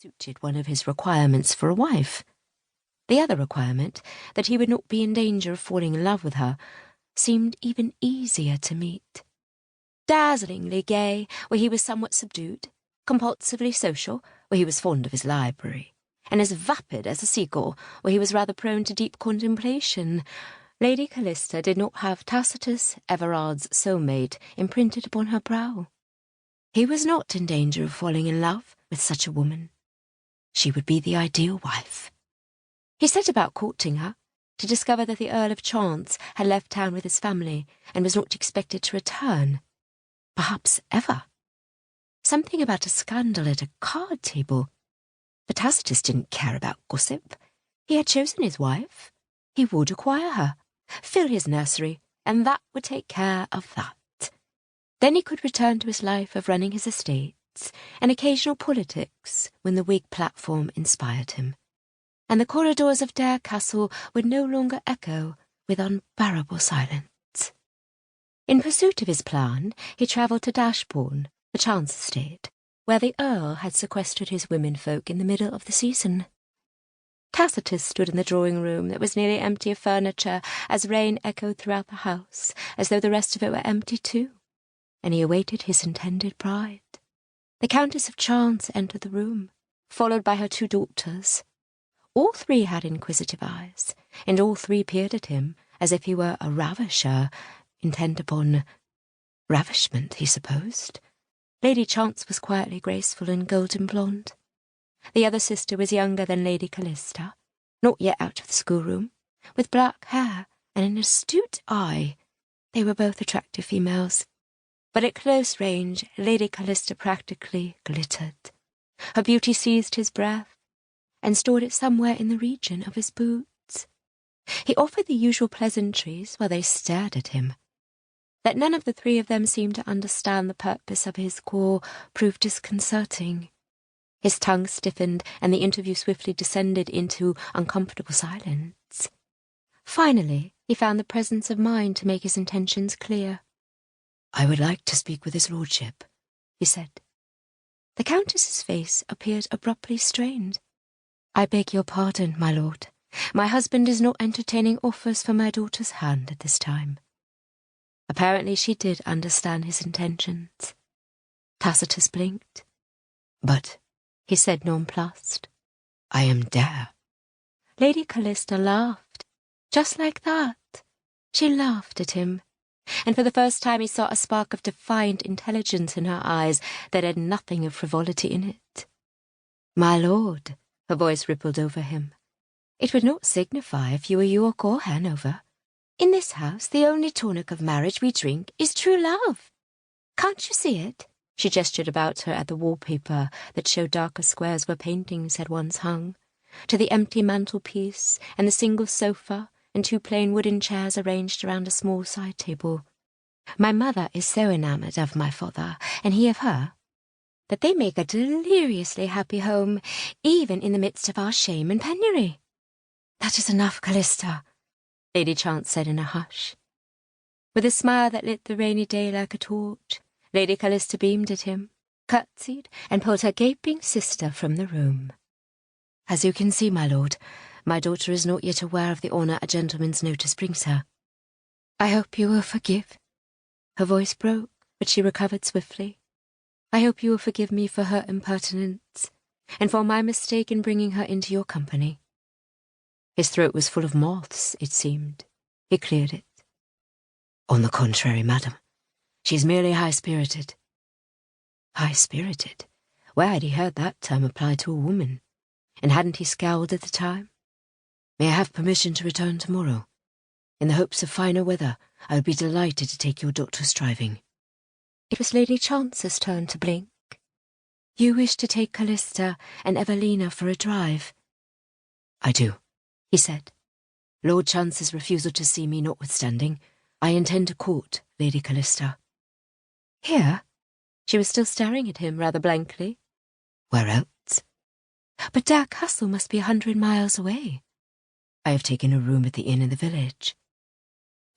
suited one of his requirements for a wife. The other requirement, that he would not be in danger of falling in love with her, seemed even easier to meet. Dazzlingly gay, where he was somewhat subdued, compulsively social, where he was fond of his library, and as vapid as a seagull, where he was rather prone to deep contemplation, Lady Calista did not have Tacitus Everard's soulmate imprinted upon her brow. He was not in danger of falling in love with such a woman. She would be the ideal wife. He set about courting her, to discover that the Earl of Chance had left town with his family and was not expected to return, perhaps ever. Something about a scandal at a card table. But Tacitus didn't care about gossip. He had chosen his wife. He would acquire her, fill his nursery, and that would take care of that. Then he could return to his life of running his estates and occasional politics when the Whig platform inspired him, and the corridors of Dare Castle would no longer echo with unbearable silence. In pursuit of his plan, he travelled to Dashbourne, the Chance estate, where the Earl had sequestered his womenfolk in the middle of the season. Tacitus stood in the drawing-room that was nearly empty of furniture as rain echoed throughout the house, as though the rest of it were empty too, and he awaited his intended bride. The Countess of Chance entered the room, followed by her 2 daughters. All 3 had inquisitive eyes, and all 3 peered at him as if he were a ravisher, intent upon ravishment, he supposed. Lady Chance was quietly graceful and golden blonde. The other sister was younger than Lady Calista, not yet out of the schoolroom, with black hair and an astute eye. They were both attractive females, but at close range Lady Calista practically glittered. Her beauty seized his breath and stored it somewhere in the region of his boots. He offered the usual pleasantries while they stared at him. That none of the 3 of them seemed to understand the purpose of his call proved disconcerting. His tongue stiffened, and the interview swiftly descended into uncomfortable silence. Finally, he found the presence of mind to make his intentions clear. "I would like to speak with his lordship," he said. The Countess's face appeared abruptly strained. "I beg your pardon, my lord. My husband is not entertaining offers for my daughter's hand at this time." Apparently she did understand his intentions. Tacitus blinked. "But," he said nonplussed, "I am Dare." Lady Calista laughed. Just like that. She laughed at him, and for the first time he saw a spark of defiant intelligence in her eyes that had nothing of frivolity in it. "My lord," her voice rippled over him, "it would not signify if you were York or Hanover. In this house, the only tonic of marriage we drink is true love. Can't you see it?" She gestured about her at the wallpaper that showed darker squares where paintings had once hung, to the empty mantelpiece and the single sofa and 2 plain wooden chairs arranged around a small side table. "My mother is so enamoured of my father, and he of her, that they make a deliriously happy home, even in the midst of our shame and penury." "That is enough, Calista," Lady Chance said in a hush. With a smile that lit the rainy day like a torch, Lady Calista beamed at him, curtsied, and pulled her gaping sister from the room. "As you can see, my lord, my daughter is not yet aware of the honour a gentleman's notice brings her. I hope you will forgive." Her voice broke, but she recovered swiftly. "I hope you will forgive me for her impertinence, and for my mistake in bringing her into your company." His throat was full of moths, it seemed. He cleared it. "On the contrary, madam, she is merely high-spirited." High-spirited? Where had he heard that term applied to a woman? And hadn't he scowled at the time? "May I have permission to return tomorrow? In the hopes of finer weather, I would be delighted to take your daughters driving." It was Lady Chance's turn to blink. "You wish to take Calista and Evelina for a drive?" "I do," he said. "Lord Chance's refusal to see me notwithstanding, I intend to court Lady Calista." "Here?" She was still staring at him rather blankly. "Where else?" "But Dare Castle must be 100 miles away." "I have taken a room at the inn in the village."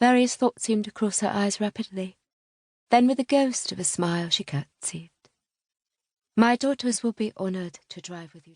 Various thoughts seemed to cross her eyes rapidly. Then with the ghost of a smile she curtsied. "My daughters will be honoured to drive with you."